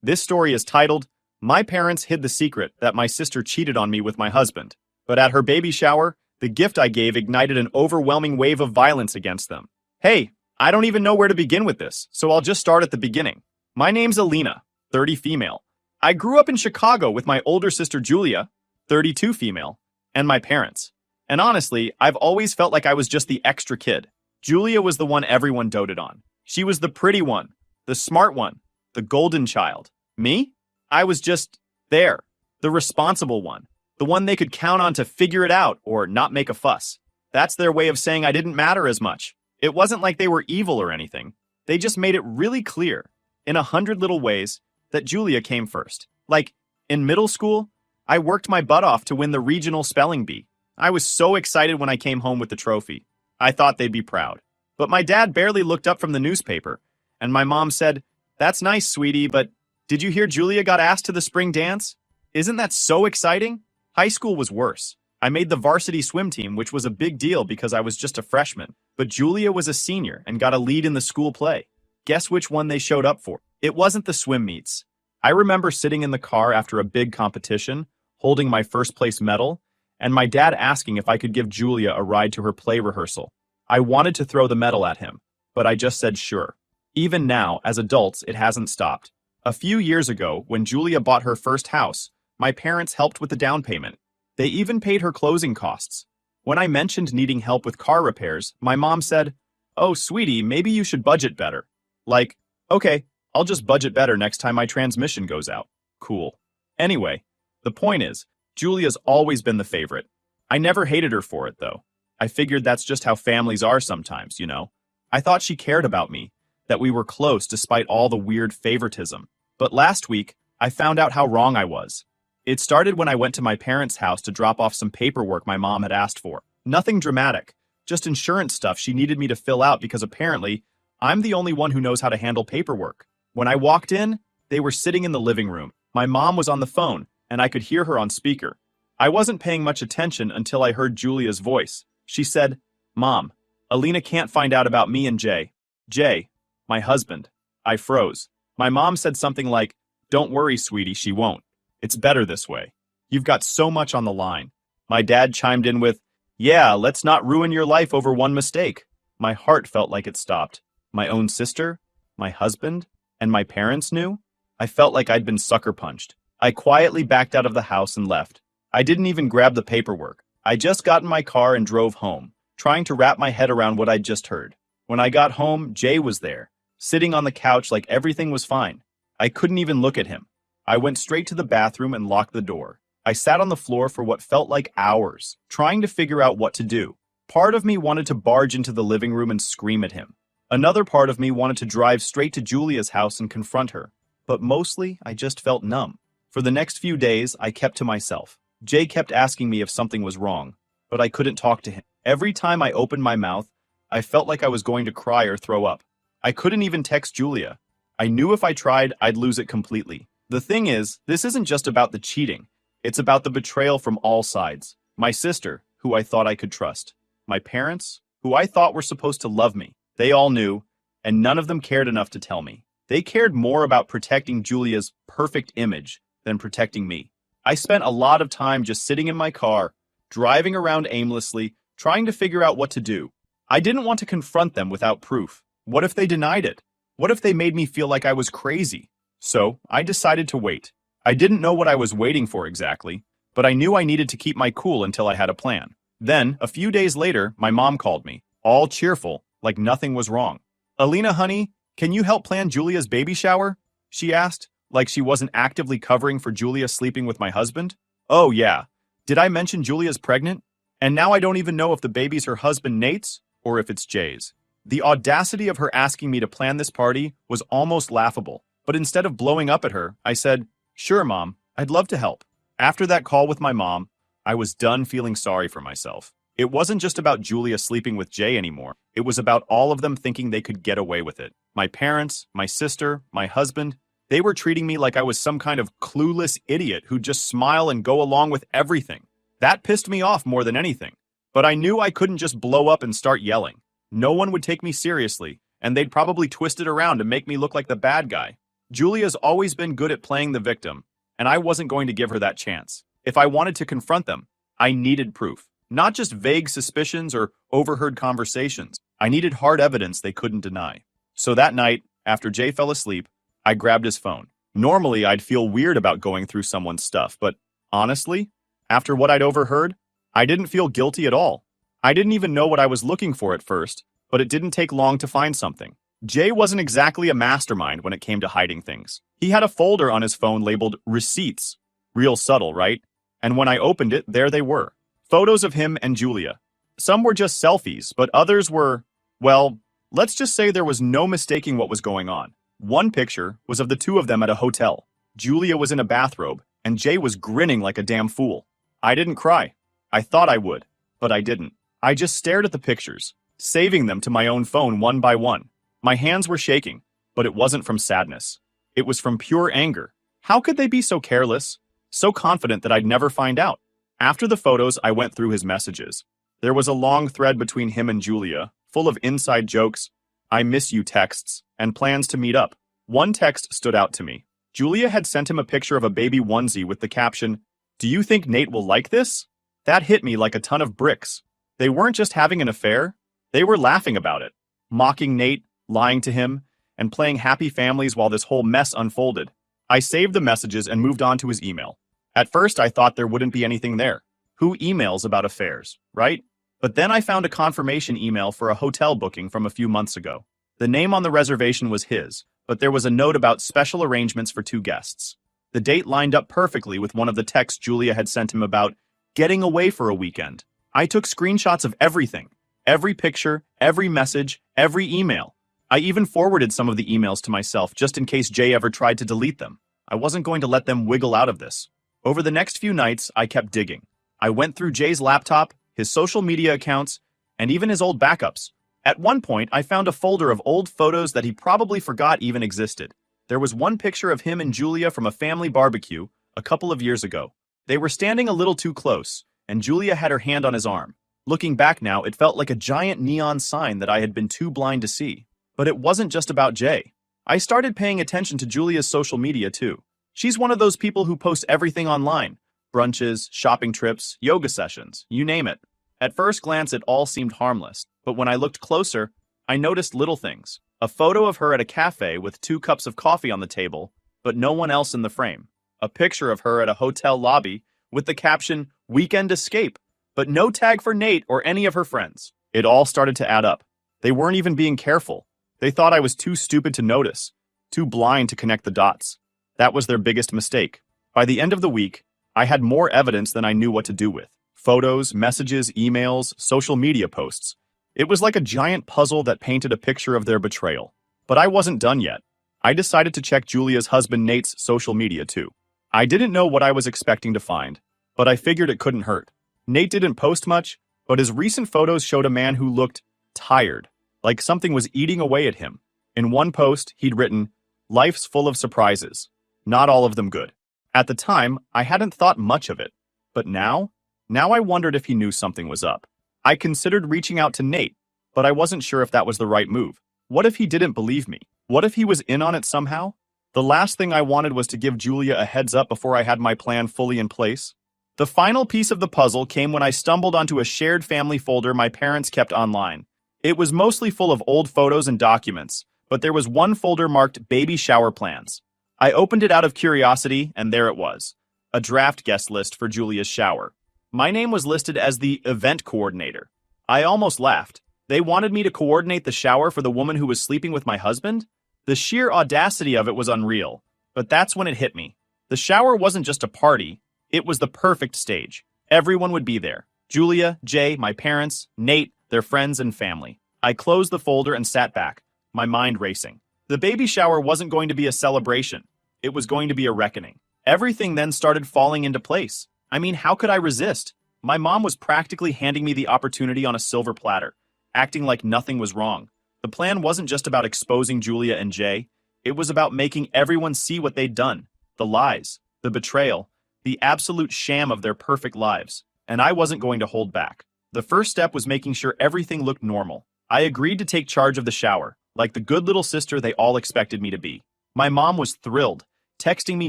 This story is titled, My Parents Hid the Secret That My Sister Cheated on Me with My Husband, but at her baby shower, the gift I gave ignited an overwhelming wave of violence against them. Hey, I don't even know where to begin with this, so I'll just start at the beginning. My name's Alina, 30 female. I grew up in Chicago with my older sister Julia, 32 female, and my parents. And honestly, I've always felt like I was just the extra kid. Julia was the one everyone doted on. She was the pretty one, the smart one, the golden child. Me? I was just there, the responsible one, the one they could count on to figure it out or not make a fuss. That's their way of saying I didn't matter as much. It wasn't like they were evil or anything. They just made it really clear, in 100 little ways, that Julia came first. Like, in middle school, I worked my butt off to win the regional spelling bee. I was so excited when I came home with the trophy. I thought they'd be proud. But my dad barely looked up from the newspaper, and my mom said, "That's nice, sweetie, but did you hear Julia got asked to the spring dance? Isn't that so exciting?" High school was worse. I made the varsity swim team, which was a big deal because I was just a freshman. But Julia was a senior and got a lead in the school play. Guess which one they showed up for? It wasn't the swim meets. I remember sitting in the car after a big competition, holding my first place medal, and my dad asking if I could give Julia a ride to her play rehearsal. I wanted to throw the medal at him, but I just said sure. Even now, as adults, it hasn't stopped. A few years ago, when Julia bought her first house, my parents helped with the down payment. They even paid her closing costs. When I mentioned needing help with car repairs, my mom said, "Oh, sweetie, maybe you should budget better." Like, okay, I'll just budget better next time my transmission goes out. Cool. Anyway, the point is, Julia's always been the favorite. I never hated her for it, though. I figured that's just how families are sometimes, you know. I thought she cared about me, that we were close despite all the weird favoritism. But last week, I found out how wrong I was. It started when I went to my parents' house to drop off some paperwork my mom had asked for. Nothing dramatic, just insurance stuff she needed me to fill out because apparently, I'm the only one who knows how to handle paperwork. When I walked in, they were sitting in the living room. My mom was on the phone, and I could hear her on speaker. I wasn't paying much attention until I heard Julia's voice. She said, "Mom, Alina can't find out about me and Jay." Jay, my husband. I froze. My mom said something like, "Don't worry, sweetie, she won't. It's better this way. You've got so much on the line." My dad chimed in with, "Yeah, let's not ruin your life over one mistake." My heart felt like it stopped. My own sister, my husband, and my parents knew? I felt like I'd been sucker punched. I quietly backed out of the house and left. I didn't even grab the paperwork. I just got in my car and drove home, trying to wrap my head around what I'd just heard. When I got home, Jay was there, sitting on the couch like everything was fine. I couldn't even look at him. I went straight to the bathroom and locked the door. I sat on the floor for what felt like hours, trying to figure out what to do. Part of me wanted to barge into the living room and scream at him. Another part of me wanted to drive straight to Julia's house and confront her. But mostly, I just felt numb. For the next few days, I kept to myself. Jay kept asking me if something was wrong, but I couldn't talk to him. Every time I opened my mouth, I felt like I was going to cry or throw up. I couldn't even text Julia. I knew if I tried, I'd lose it completely. The thing is, this isn't just about the cheating. It's about the betrayal from all sides. My sister, who I thought I could trust. My parents, who I thought were supposed to love me. They all knew, and none of them cared enough to tell me. They cared more about protecting Julia's perfect image than protecting me. I spent a lot of time just sitting in my car, driving around aimlessly, trying to figure out what to do. I didn't want to confront them without proof. What if they denied it? What if they made me feel like I was crazy? So, I decided to wait. I didn't know what I was waiting for exactly, but I knew I needed to keep my cool until I had a plan. Then, a few days later, my mom called me, all cheerful, like nothing was wrong. "Alina, honey, can you help plan Julia's baby shower?" she asked, like she wasn't actively covering for Julia sleeping with my husband. "Oh yeah. Did I mention Julia's pregnant? And now I don't even know if the baby's her husband Nate's or if it's Jay's." The audacity of her asking me to plan this party was almost laughable. But instead of blowing up at her, I said, "Sure, Mom, I'd love to help." After that call with my mom, I was done feeling sorry for myself. It wasn't just about Julia sleeping with Jay anymore. It was about all of them thinking they could get away with it. My parents, my sister, my husband, they were treating me like I was some kind of clueless idiot who'd just smile and go along with everything. That pissed me off more than anything. But I knew I couldn't just blow up and start yelling. No one would take me seriously, and they'd probably twist it around to make me look like the bad guy. Julia's always been good at playing the victim, and I wasn't going to give her that chance. If I wanted to confront them, I needed proof, not just vague suspicions or overheard conversations. I needed hard evidence they couldn't deny. So that night, after Jay fell asleep, I grabbed his phone. Normally, I'd feel weird about going through someone's stuff, but honestly, after what I'd overheard, I didn't feel guilty at all. I didn't even know what I was looking for at first, but it didn't take long to find something. Jay wasn't exactly a mastermind when it came to hiding things. He had a folder on his phone labeled Receipts. Real subtle, right? And when I opened it, there they were. Photos of him and Julia. Some were just selfies, but others were, well, let's just say there was no mistaking what was going on. One picture was of the two of them at a hotel. Julia was in a bathrobe, and Jay was grinning like a damn fool. I didn't cry. I thought I would, but I didn't. I just stared at the pictures, saving them to my own phone one by one. My hands were shaking, but it wasn't from sadness. It was from pure anger. How could they be so careless? So confident that I'd never find out. After the photos, I went through his messages. There was a long thread between him and Julia, full of inside jokes, I miss you texts, and plans to meet up. One text stood out to me. Julia had sent him a picture of a baby onesie with the caption, "Do you think Nate will like this?" That hit me like a ton of bricks. They weren't just having an affair, they were laughing about it, mocking Nate, lying to him, and playing happy families while this whole mess unfolded. I saved the messages and moved on to his email. At first, I thought there wouldn't be anything there. Who emails about affairs, right? But then I found a confirmation email for a hotel booking from a few months ago. The name on the reservation was his, but there was a note about special arrangements for 2 guests. The date lined up perfectly with one of the texts Julia had sent him about getting away for a weekend. I took screenshots of everything, every picture, every message, every email. I even forwarded some of the emails to myself just in case Jay ever tried to delete them. I wasn't going to let them wiggle out of this. Over the next few nights, I kept digging. I went through Jay's laptop, his social media accounts, and even his old backups. At one point, I found a folder of old photos that he probably forgot even existed. There was one picture of him and Julia from a family barbecue a couple of years ago. They were standing a little too close, and Julia had her hand on his arm. Looking back now, it felt like a giant neon sign that I had been too blind to see. But it wasn't just about Jay. I started paying attention to Julia's social media too. She's one of those people who post everything online. Brunches, shopping trips, yoga sessions, you name it. At first glance, it all seemed harmless. But when I looked closer, I noticed little things. A photo of her at a cafe with 2 cups of coffee on the table, but no one else in the frame. A picture of her at a hotel lobby with the caption, "Weekend Escape," but no tag for Nate or any of her friends. It all started to add up. They weren't even being careful. They thought I was too stupid to notice, too blind to connect the dots. That was their biggest mistake. By the end of the week, I had more evidence than I knew what to do with. Photos, messages, emails, social media posts. It was like a giant puzzle that painted a picture of their betrayal. But I wasn't done yet. I decided to check Julia's husband Nate's social media too. I didn't know what I was expecting to find, but I figured it couldn't hurt. Nate didn't post much, but his recent photos showed a man who looked tired, like something was eating away at him. In one post, he'd written, "Life's full of surprises. Not all of them good." At the time, I hadn't thought much of it. But now I wondered if he knew something was up. I considered reaching out to Nate, but I wasn't sure if that was the right move. What if he didn't believe me? What if he was in on it somehow? The last thing I wanted was to give Julia a heads up before I had my plan fully in place. The final piece of the puzzle came when I stumbled onto a shared family folder my parents kept online. It was mostly full of old photos and documents, but there was one folder marked baby shower plans. I opened it out of curiosity, and there it was. A draft guest list for Julia's shower. My name was listed as the event coordinator. I almost laughed. They wanted me to coordinate the shower for the woman who was sleeping with my husband? The sheer audacity of it was unreal. But that's when it hit me. The shower wasn't just a party, it was the perfect stage. Everyone would be there. Julia, Jay, my parents, Nate, their friends and family. I closed the folder and sat back, my mind racing. The baby shower wasn't going to be a celebration. It was going to be a reckoning. Everything then started falling into place. I mean, how could I resist? My mom was practically handing me the opportunity on a silver platter, acting like nothing was wrong. The plan wasn't just about exposing Julia and Jay. It was about making everyone see what they'd done. The lies, the betrayal, the absolute sham of their perfect lives. And I wasn't going to hold back. The first step was making sure everything looked normal. I agreed to take charge of the shower, like the good little sister they all expected me to be. My mom was thrilled, texting me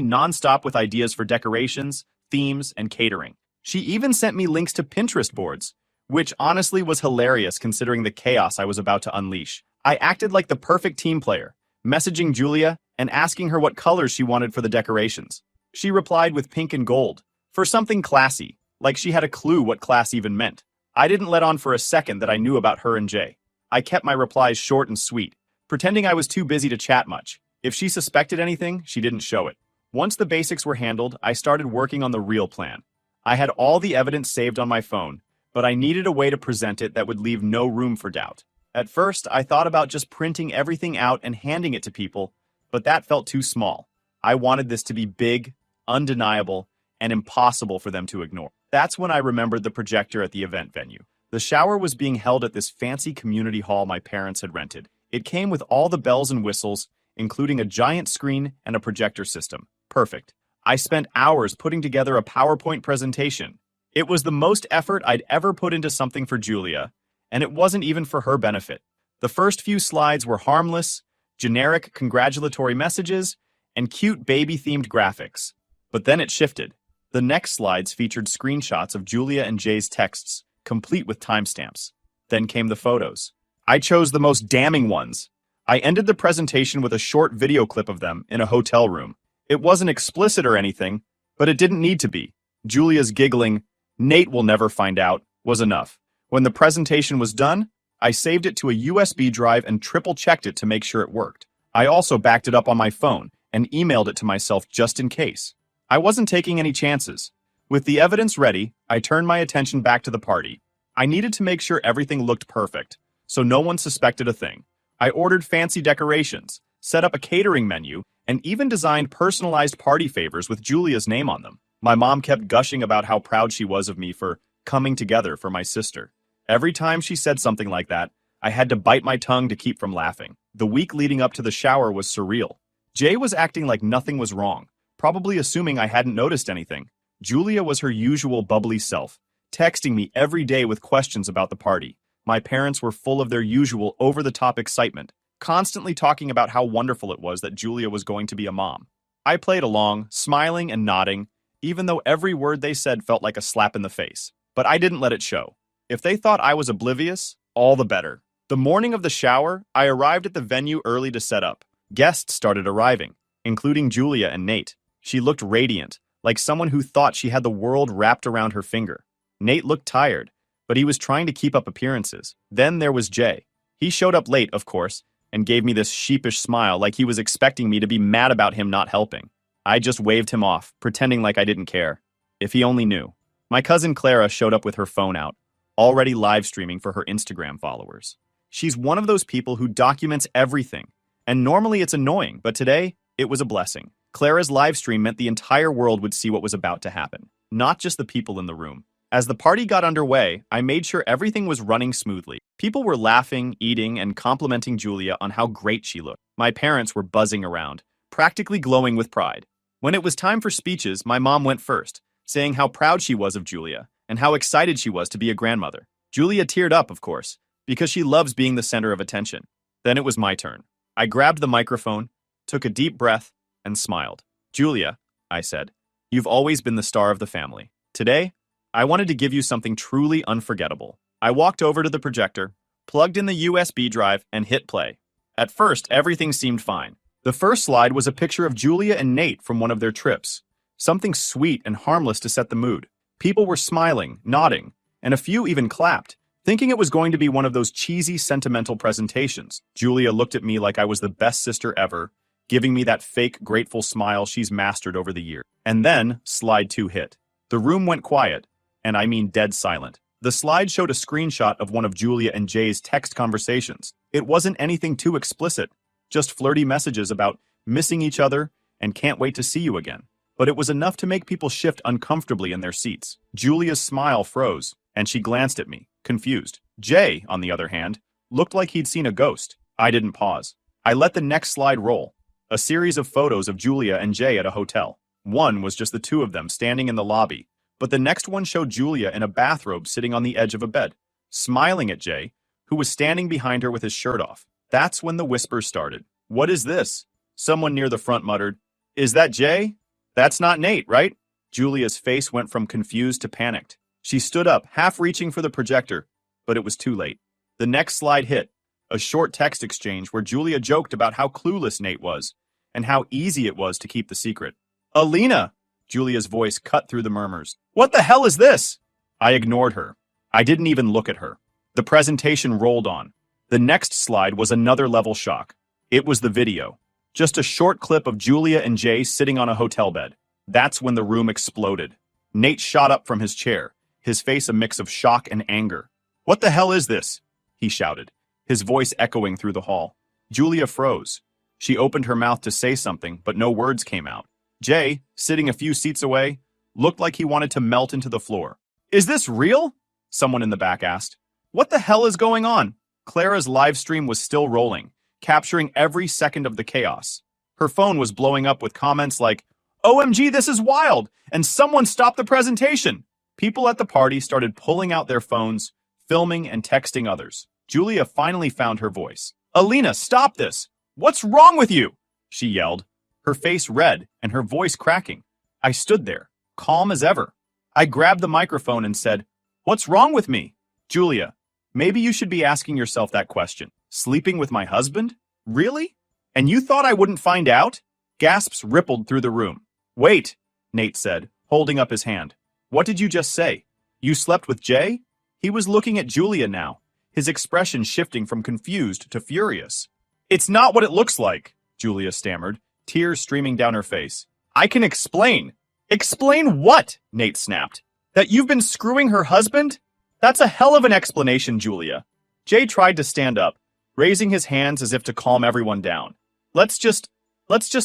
nonstop with ideas for decorations, themes, and catering. She even sent me links to Pinterest boards, which honestly was hilarious considering the chaos I was about to unleash. I acted like the perfect team player, messaging Julia and asking her what colors she wanted for the decorations. She replied with pink and gold, for something classy, like she had a clue what class even meant. I didn't let on for a second that I knew about her and Jay. I kept my replies short and sweet, pretending I was too busy to chat much. If she suspected anything, she didn't show it. Once the basics were handled, I started working on the real plan. I had all the evidence saved on my phone, but I needed a way to present it that would leave no room for doubt. At first, I thought about just printing everything out and handing it to people, but that felt too small. I wanted this to be big, undeniable, and impossible for them to ignore. That's when I remembered the projector at the event venue. The shower was being held at this fancy community hall my parents had rented. It came with all the bells and whistles, including a giant screen and a projector system. Perfect. I spent hours putting together a PowerPoint presentation. It was the most effort I'd ever put into something for Julia, and it wasn't even for her benefit. The first few slides were harmless, generic congratulatory messages, and cute baby-themed graphics. But then it shifted. The next slides featured screenshots of Julia and Jay's texts, complete with timestamps. Then came the photos. I chose the most damning ones. I ended the presentation with a short video clip of them in a hotel room. It wasn't explicit or anything, but it didn't need to be. Julia's giggling, "Nate will never find out," was enough. When the presentation was done, I saved it to a USB drive and triple-checked it to make sure it worked. I also backed it up on my phone and emailed it to myself just in case. I wasn't taking any chances. With the evidence ready, I turned my attention back to the party. I needed to make sure everything looked perfect, so no one suspected a thing. I ordered fancy decorations, set up a catering menu, and even designed personalized party favors with Julia's name on them. My mom kept gushing about how proud she was of me for coming together for my sister. Every time she said something like that, I had to bite my tongue to keep from laughing. The week leading up to the shower was surreal. Jay was acting like nothing was wrong, probably assuming I hadn't noticed anything. Julia was her usual bubbly self, texting me every day with questions about the party. My parents were full of their usual over-the-top excitement, constantly talking about how wonderful it was that Julia was going to be a mom. I played along, smiling and nodding, even though every word they said felt like a slap in the face. But I didn't let it show. If they thought I was oblivious, all the better. The morning of the shower, I arrived at the venue early to set up. Guests started arriving, including Julia and Nate. She looked radiant, like someone who thought she had the world wrapped around her finger. Nate looked tired, but he was trying to keep up appearances. Then there was Jay. He showed up late, of course, and gave me this sheepish smile like he was expecting me to be mad about him not helping. I just waved him off, pretending like I didn't care. If he only knew. My cousin Clara showed up with her phone out, already live streaming for her Instagram followers. She's one of those people who documents everything, and normally it's annoying, but today, it was a blessing. Clara's live stream meant the entire world would see what was about to happen, not just the people in the room. As the party got underway, I made sure everything was running smoothly. People were laughing, eating, and complimenting Julia on how great she looked. My parents were buzzing around, practically glowing with pride. When it was time for speeches, my mom went first, saying how proud she was of Julia and how excited she was to be a grandmother. Julia teared up, of course, because she loves being the center of attention. Then it was my turn. I grabbed the microphone, took a deep breath, and smiled. "Julia," I said, "you've always been the star of the family. Today, I wanted to give you something truly unforgettable." I walked over to the projector, plugged in the USB drive, and hit play. At first, everything seemed fine. The first slide was a picture of Julia and Nate from one of their trips. Something sweet and harmless to set the mood. People were smiling, nodding, and a few even clapped, thinking it was going to be one of those cheesy, sentimental presentations. Julia looked at me like I was the best sister ever, giving me that fake, grateful smile she's mastered over the years. And then, slide 2 hit. The room went quiet, and I mean dead silent. The slide showed a screenshot of one of Julia and Jay's text conversations. It wasn't anything too explicit, just flirty messages about missing each other and can't wait to see you again. But it was enough to make people shift uncomfortably in their seats. Julia's smile froze, and she glanced at me, confused. Jay, on the other hand, looked like he'd seen a ghost. I didn't pause. I let the next slide roll. A series of photos of Julia and Jay at a hotel. One was just the two of them standing in the lobby, but the next one showed Julia in a bathrobe sitting on the edge of a bed, smiling at Jay, who was standing behind her with his shirt off. That's when the whispers started. "What is this?" Someone near the front muttered, "Is that Jay? That's not Nate, right?" Julia's face went from confused to panicked. She stood up, half reaching for the projector, but it was too late. The next slide hit, a short text exchange where Julia joked about how clueless Nate was, and how easy it was to keep the secret. "Alina!" Julia's voice cut through the murmurs. "What the hell is this?" I ignored her. I didn't even look at her. The presentation rolled on. The next slide was another level shock. It was the video. Just a short clip of Julia and Jay sitting on a hotel bed. That's when the room exploded. Nate shot up from his chair, his face a mix of shock and anger. "What the hell is this?" he shouted, his voice echoing through the hall. Julia froze. She opened her mouth to say something, but no words came out. Jay, sitting a few seats away, looked like he wanted to melt into the floor. "Is this real?" someone in the back asked. "What the hell is going on?" Clara's live stream was still rolling, capturing every second of the chaos. Her phone was blowing up with comments like, "OMG, this is wild!" and "Someone stop the presentation!" People at the party started pulling out their phones, filming and texting others. Julia finally found her voice. "Alina, stop this! What's wrong with you?" she yelled, her face red and her voice cracking. I stood there, calm as ever. I grabbed the microphone and said, "What's wrong with me?" "Julia, maybe you should be asking yourself that question. Sleeping with my husband? Really? And you thought I wouldn't find out?" Gasps rippled through the room. "Wait," Nate said, holding up his hand. "What did you just say? You slept with Jay?" He was looking at Julia now, his expression shifting from confused to furious. "It's not what it looks like," Julia stammered, tears streaming down her face. "I can explain." "Explain what?" Nate snapped. "That you've been screwing her husband? That's a hell of an explanation, Julia." Jay tried to stand up, raising his hands as if to calm everyone down. Let's just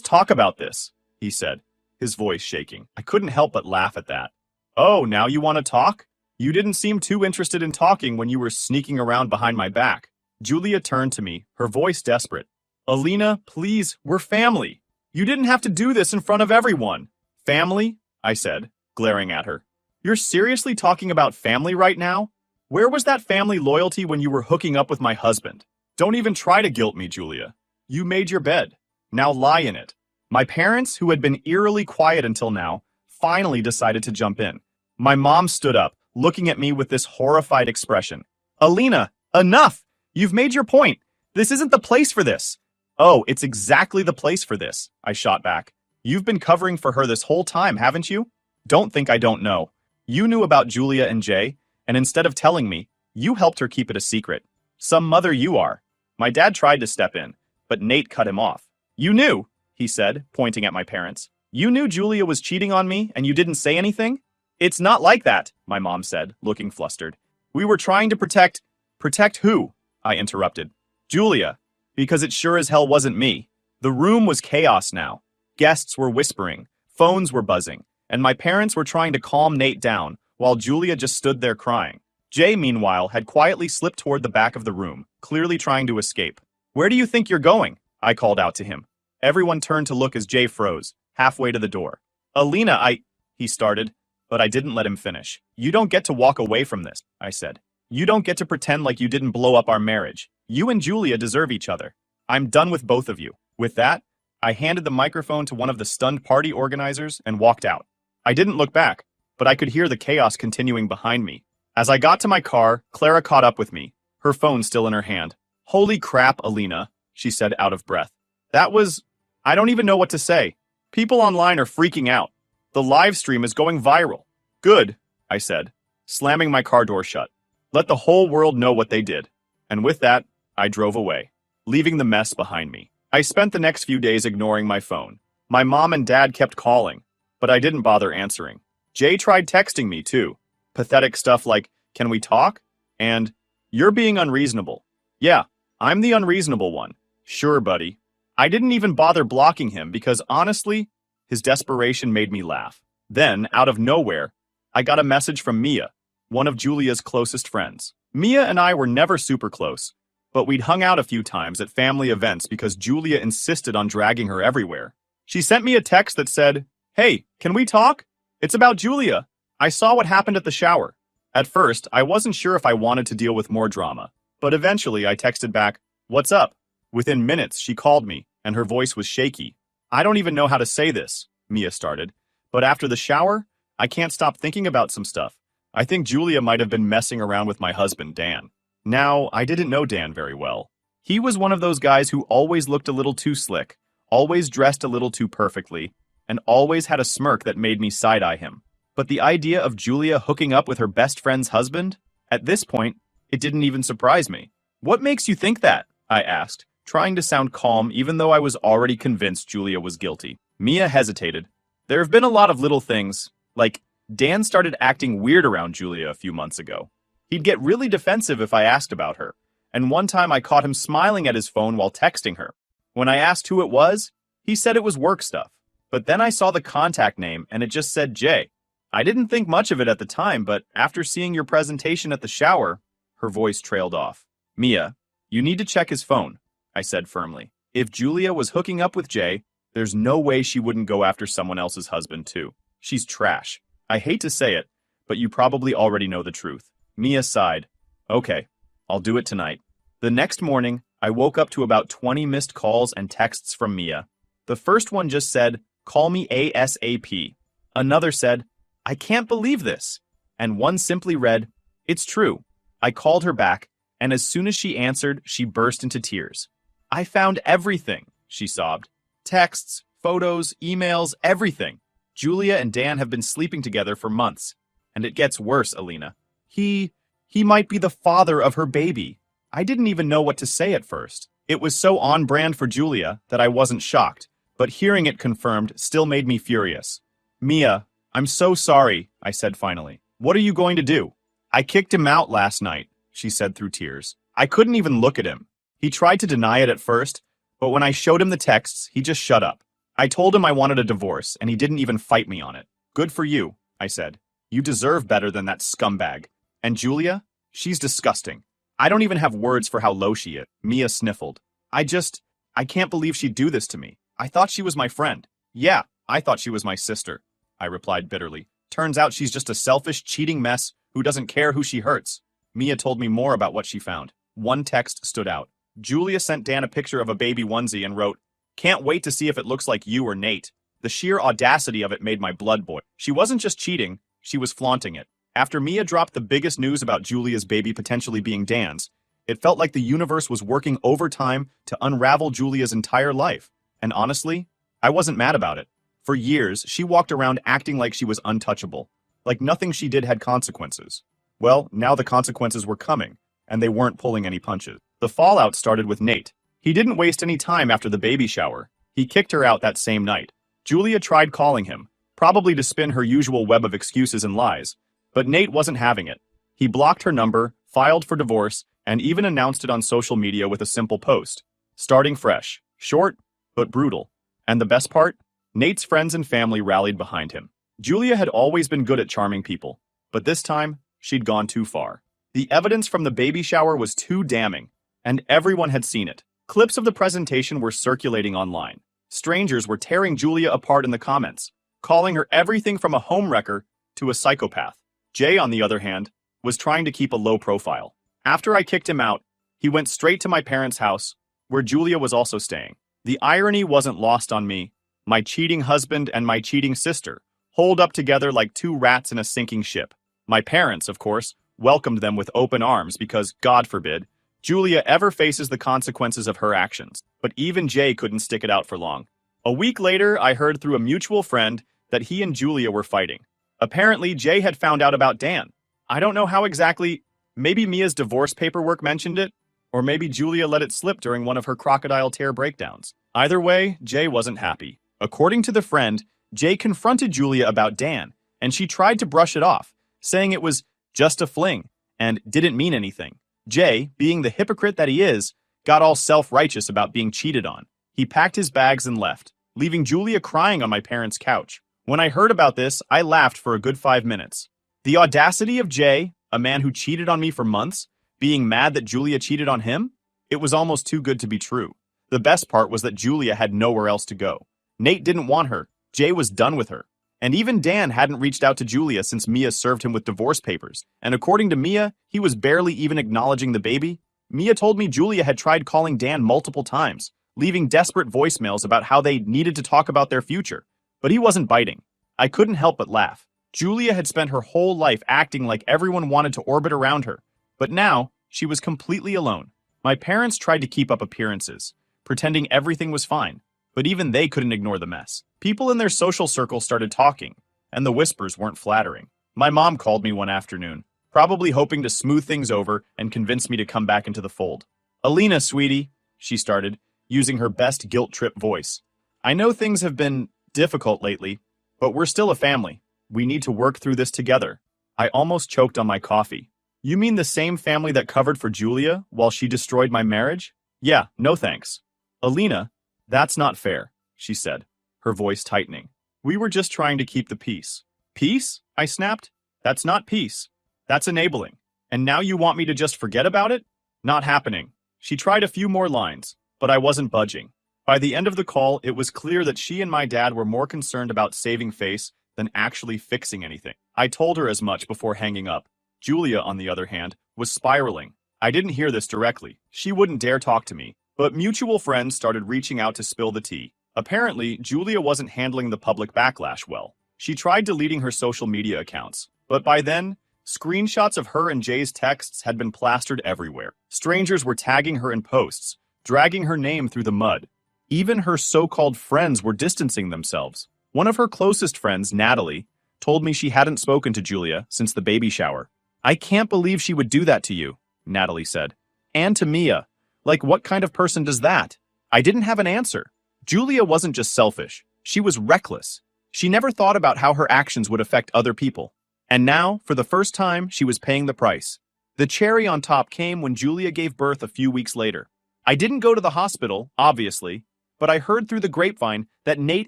talk about this," he said, his voice shaking. I couldn't help but laugh at that. "Oh, now you want to talk? You didn't seem too interested in talking when you were sneaking around behind my back." Julia turned to me, her voice desperate. "Alina, please, we're family. You didn't have to do this in front of everyone." "Family?" I said, glaring at her. "You're seriously talking about family right now? Where was that family loyalty when you were hooking up with my husband? Don't even try to guilt me, Julia. You made your bed. Now lie in it." My parents, who had been eerily quiet until now, finally decided to jump in. My mom stood up, looking at me with this horrified expression. "Alina, enough! You've made your point. This isn't the place for this." "Oh, it's exactly the place for this," I shot back. "You've been covering for her this whole time, haven't you? Don't think I don't know. You knew about Julia and Jay, and instead of telling me, you helped her keep it a secret. Some mother you are." My dad tried to step in, but Nate cut him off. "You knew," he said, pointing at my parents. "You knew Julia was cheating on me, and you didn't say anything?" "It's not like that," my mom said, looking flustered. "We were trying to protect..." "Protect who?" I interrupted. "Julia, because it sure as hell wasn't me." The room was chaos now. Guests were whispering, phones were buzzing, and my parents were trying to calm Nate down, while Julia just stood there crying. Jay, meanwhile, had quietly slipped toward the back of the room, clearly trying to escape. "Where do you think you're going?" I called out to him. Everyone turned to look as Jay froze, halfway to the door. "Alina, he started, but I didn't let him finish. "You don't get to walk away from this," I said. "You don't get to pretend like you didn't blow up our marriage. You and Julia deserve each other. I'm done with both of you." With that, I handed the microphone to one of the stunned party organizers and walked out. I didn't look back, but I could hear the chaos continuing behind me. As I got to my car, Clara caught up with me, her phone still in her hand. "Holy crap, Alina," she said out of breath. I don't even know what to say. People online are freaking out. The live stream is going viral." "Good," I said, slamming my car door shut. "Let the whole world know what they did." And with that, I drove away, leaving the mess behind me. I spent the next few days ignoring my phone. My mom and dad kept calling, but I didn't bother answering. Jay tried texting me, too. Pathetic stuff like, "Can we talk?" and "You're being unreasonable." Yeah, I'm the unreasonable one. Sure, buddy. I didn't even bother blocking him because, honestly, his desperation made me laugh. Then, out of nowhere, I got a message from Mia, one of Julia's closest friends. Mia and I were never super close, but we'd hung out a few times at family events because Julia insisted on dragging her everywhere. She sent me a text that said, "Hey, can we talk? It's about Julia. I saw what happened at the shower." At first, I wasn't sure if I wanted to deal with more drama, but eventually I texted back, "What's up?" Within minutes, she called me, and her voice was shaky. I don't even know how to say this, Mia started. But after the shower, I can't stop thinking about some stuff. I think Julia might have been messing around with my husband, Dan. Now, I didn't know Dan very well. He was one of those guys who always looked a little too slick, always dressed a little too perfectly, and always had a smirk that made me side-eye him. But the idea of Julia hooking up with her best friend's husband? At this point, it didn't even surprise me. What makes you think that? I asked, trying to sound calm even though I was already convinced Julia was guilty. Mia hesitated. There have been a lot of little things, like Dan started acting weird around Julia a few months ago. He'd get really defensive if I asked about her, and one time I caught him smiling at his phone while texting her. When I asked who it was, he said it was work stuff. But then I saw the contact name and it just said Jay. I didn't think much of it at the time, but after seeing your presentation at the shower, her voice trailed off. Mia, you need to check his phone, I said firmly. If Julia was hooking up with Jay, there's no way she wouldn't go after someone else's husband too. She's trash. I hate to say it, but you probably already know the truth. Mia sighed. Okay, I'll do it tonight. The next morning, I woke up to about 20 missed calls and texts from Mia. The first one just said, "Call me ASAP." Another said, "I can't believe this." And one simply read, "It's true." I called her back, and as soon as she answered, she burst into tears. "I found everything," she sobbed. Texts, photos, emails, everything. Julia and Dan have been sleeping together for months. And it gets worse, Alina. He might be the father of her baby. I didn't even know what to say at first. It was so on brand for Julia that I wasn't shocked, but hearing it confirmed still made me furious. Mia, I'm so sorry, I said finally. What are you going to do? I kicked him out last night, she said through tears. I couldn't even look at him. He tried to deny it at first, but when I showed him the texts, he just shut up. I told him I wanted a divorce, and he didn't even fight me on it. Good for you, I said. You deserve better than that scumbag. And Julia? She's disgusting. I don't even have words for how low she is. Mia sniffled. I can't believe she'd do this to me. I thought she was my friend. Yeah, I thought she was my sister, I replied bitterly. Turns out she's just a selfish, cheating mess who doesn't care who she hurts. Mia told me more about what she found. One text stood out. Julia sent Dan a picture of a baby onesie and wrote, "Can't wait to see if it looks like you or Nate." The sheer audacity of it made my blood boil. She wasn't just cheating, she was flaunting it. After Mia dropped the biggest news about Julia's baby potentially being Dan's, it felt like the universe was working overtime to unravel Julia's entire life. And honestly, I wasn't mad about it. For years, she walked around acting like she was untouchable, like nothing she did had consequences. Well, now the consequences were coming, and they weren't pulling any punches. The fallout started with Nate. He didn't waste any time after the baby shower. He kicked her out that same night. Julia tried calling him, probably to spin her usual web of excuses and lies, but Nate wasn't having it. He blocked her number, filed for divorce, and even announced it on social media with a simple post. Starting fresh. Short, but brutal. And the best part? Nate's friends and family rallied behind him. Julia had always been good at charming people, but this time, she'd gone too far. The evidence from the baby shower was too damning, and everyone had seen it. Clips of the presentation were circulating online. Strangers were tearing Julia apart in the comments, calling her everything from a homewrecker to a psychopath. Jay, on the other hand, was trying to keep a low profile. After I kicked him out, he went straight to my parents' house, where Julia was also staying. The irony wasn't lost on me. My cheating husband and my cheating sister, holed up together like two rats in a sinking ship. My parents, of course, welcomed them with open arms because, God forbid, Julia ever faces the consequences of her actions. But even Jay couldn't stick it out for long. A week later, I heard through a mutual friend that he and Julia were fighting. Apparently, Jay had found out about Dan. I don't know how exactly. Maybe Mia's divorce paperwork mentioned it, or maybe Julia let it slip during one of her crocodile tear breakdowns. Either way, Jay wasn't happy. According to the friend, Jay confronted Julia about Dan, and she tried to brush it off, saying it was just a fling and didn't mean anything. Jay, being the hypocrite that he is, got all self-righteous about being cheated on. He packed his bags and left, leaving Julia crying on my parents' couch. When I heard about this, I laughed for a good 5 minutes. The audacity of Jay, a man who cheated on me for months, being mad that Julia cheated on him? It was almost too good to be true. The best part was that Julia had nowhere else to go. Nate didn't want her. Jay was done with her. And even Dan hadn't reached out to Julia since Mia served him with divorce papers. And according to Mia, he was barely even acknowledging the baby. Mia told me Julia had tried calling Dan multiple times, leaving desperate voicemails about how they needed to talk about their future. But he wasn't biting. I couldn't help but laugh. Julia had spent her whole life acting like everyone wanted to orbit around her, but now she was completely alone. My parents tried to keep up appearances, pretending everything was fine, but even they couldn't ignore the mess. People in their social circle started talking, and the whispers weren't flattering. My mom called me one afternoon, probably hoping to smooth things over and convince me to come back into the fold. "Alina, sweetie," she started, using her best guilt trip voice. "I know things have been difficult lately, but we're still a family. We need to work through this together." I almost choked on my coffee. "You mean the same family that covered for Julia while she destroyed my marriage?" "Yeah, no thanks." "Alina, that's not fair," she said, her voice tightening. "We were just trying to keep the peace." "Peace?" I snapped. "That's not peace. That's enabling. And now you want me to just forget about it?" "Not happening." She tried a few more lines, but I wasn't budging. By the end of the call, it was clear that she and my dad were more concerned about saving face than actually fixing anything. I told her as much before hanging up. Julia, on the other hand, was spiraling. I didn't hear this directly. She wouldn't dare talk to me, but mutual friends started reaching out to spill the tea. Apparently, Julia wasn't handling the public backlash well. She tried deleting her social media accounts, but by then, screenshots of her and Jay's texts had been plastered everywhere. Strangers were tagging her in posts, dragging her name through the mud. Even her so-called friends were distancing themselves. One of her closest friends, Natalie, told me she hadn't spoken to Julia since the baby shower. "I can't believe she would do that to you," Natalie said. "And to Mia. Like, what kind of person does that?" I didn't have an answer. Julia wasn't just selfish. She was reckless. She never thought about how her actions would affect other people. And now, for the first time, she was paying the price. The cherry on top came when Julia gave birth a few weeks later. I didn't go to the hospital, obviously, but I heard through the grapevine that Nate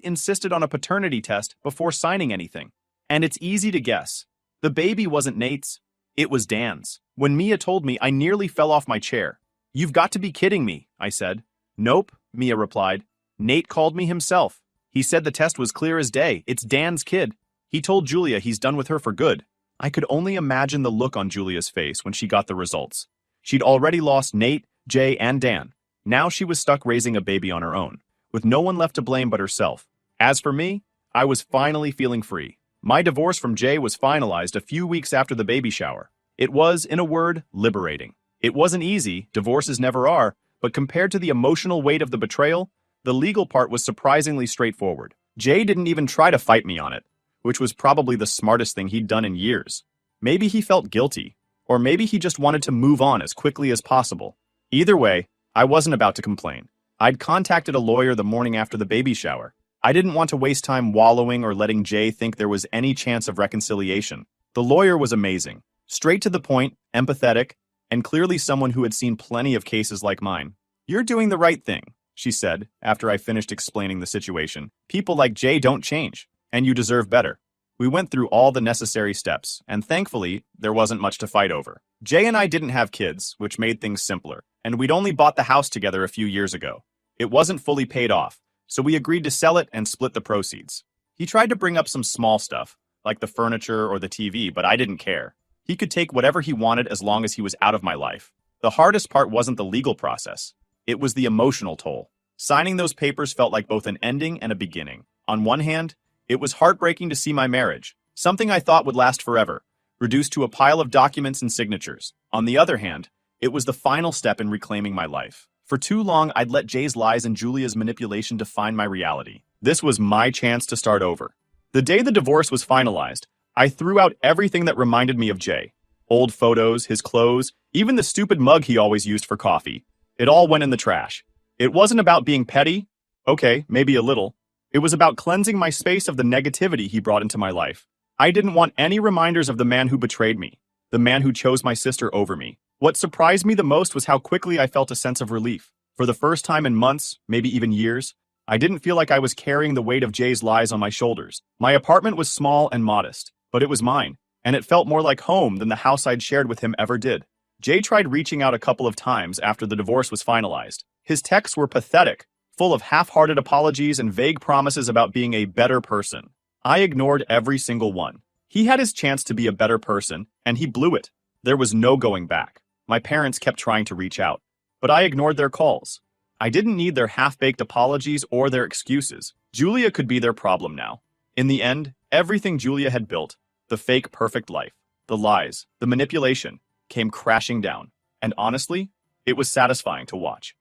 insisted on a paternity test before signing anything. And it's easy to guess. The baby wasn't Nate's. It was Dan's. When Mia told me, I nearly fell off my chair. "You've got to be kidding me," I said. "Nope," Mia replied. "Nate called me himself. He said the test was clear as day. It's Dan's kid. He told Julia he's done with her for good." I could only imagine the look on Julia's face when she got the results. She'd already lost Nate, Jay, and Dan. Now she was stuck raising a baby on her own, with no one left to blame but herself. As for me, I was finally feeling free. My divorce from Jay was finalized a few weeks after the baby shower. It was, in a word, liberating. It wasn't easy, divorces never are, but compared to the emotional weight of the betrayal, the legal part was surprisingly straightforward. Jay didn't even try to fight me on it, which was probably the smartest thing he'd done in years. Maybe he felt guilty, or maybe he just wanted to move on as quickly as possible. Either way, I wasn't about to complain. I'd contacted a lawyer the morning after the baby shower. I didn't want to waste time wallowing or letting Jay think there was any chance of reconciliation. The lawyer was amazing, straight to the point, empathetic, and clearly someone who had seen plenty of cases like mine. "You're doing the right thing," she said, after I finished explaining the situation. "People like Jay don't change, and you deserve better." We went through all the necessary steps, and thankfully, there wasn't much to fight over. Jay and I didn't have kids, which made things simpler, and we'd only bought the house together a few years ago. It wasn't fully paid off, so we agreed to sell it and split the proceeds. He tried to bring up some small stuff, like the furniture or the TV, but I didn't care. He could take whatever he wanted as long as he was out of my life. The hardest part wasn't the legal process. It was the emotional toll. Signing those papers felt like both an ending and a beginning. On one hand, it was heartbreaking to see my marriage, something I thought would last forever, reduced to a pile of documents and signatures. On the other hand, it was the final step in reclaiming my life. For too long, I'd let Jay's lies and Julia's manipulation define my reality. This was my chance to start over. The day the divorce was finalized, I threw out everything that reminded me of Jay. Old photos, his clothes, even the stupid mug he always used for coffee. It all went in the trash. It wasn't about being petty. Okay, maybe a little. It was about cleansing my space of the negativity he brought into my life. I didn't want any reminders of the man who betrayed me, the man who chose my sister over me. What surprised me the most was how quickly I felt a sense of relief. For the first time in months, maybe even years, I didn't feel like I was carrying the weight of Jay's lies on my shoulders. My apartment was small and modest, but it was mine, and it felt more like home than the house I'd shared with him ever did. Jay tried reaching out a couple of times after the divorce was finalized. His texts were pathetic, full of half-hearted apologies and vague promises about being a better person. I ignored every single one. He had his chance to be a better person, and he blew it. There was no going back. My parents kept trying to reach out, but I ignored their calls. I didn't need their half-baked apologies or their excuses. Julia could be their problem now. In the end, everything Julia had built, the fake perfect life, the lies, the manipulation, came crashing down. And honestly, it was satisfying to watch.